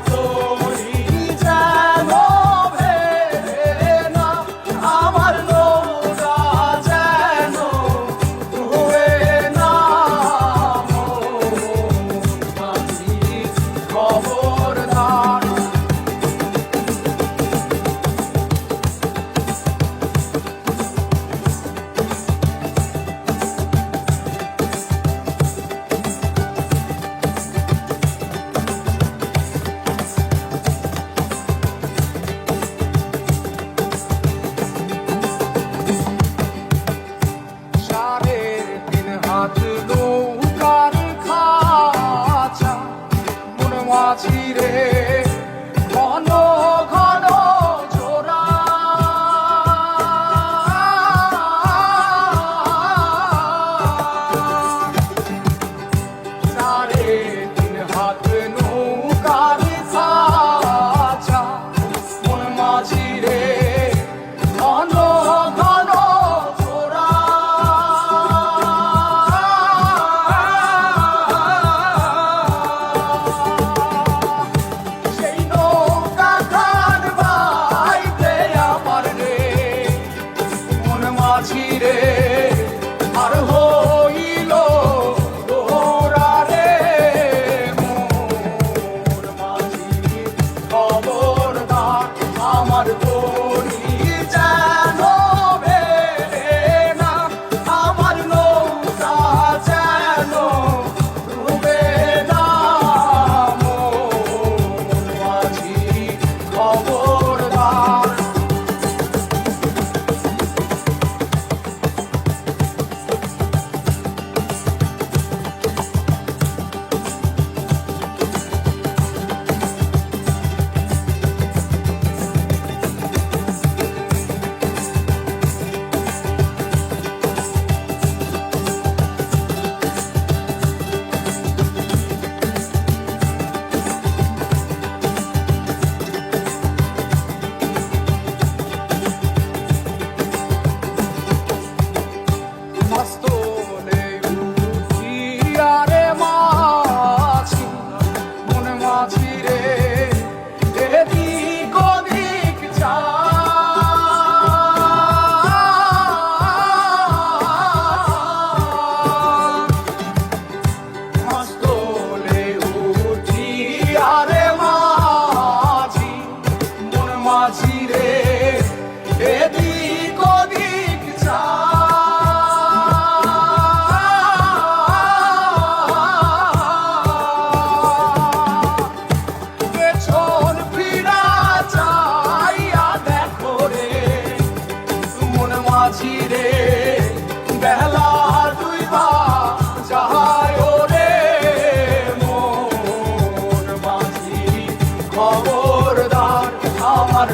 তরি যেন ভেড়ে না, আমার নৌকা যেন ডুবে না। মাঝি খবরদার। নৌকার খাঁচা মন মাঝি রে, ঘন ঘন জোড়া। সাড়ে তিন হাত নৌকার খাঁচা মন মাঝি রে, ঘন ঘন জোড়া। মাঝিরে আর হইল দোরা রে, মোর মাঝি খবরদার। আমার তরি যেন ভেড়ে না, আমার নৌকা যেন ডুবে না। মোর মাঝি খবরদার। মস্তলে উঠিয়া রে মাঝি, মন মাঝি রে, এদিক ওদিক যায়। মস্তলে উঠিয়া রে মাঝি, মন মাঝি রে, এদিক ওদিক যায়। মাঝিরে বেলা দুইবা যায় রে, মোর মাঝি খবরদার। আমার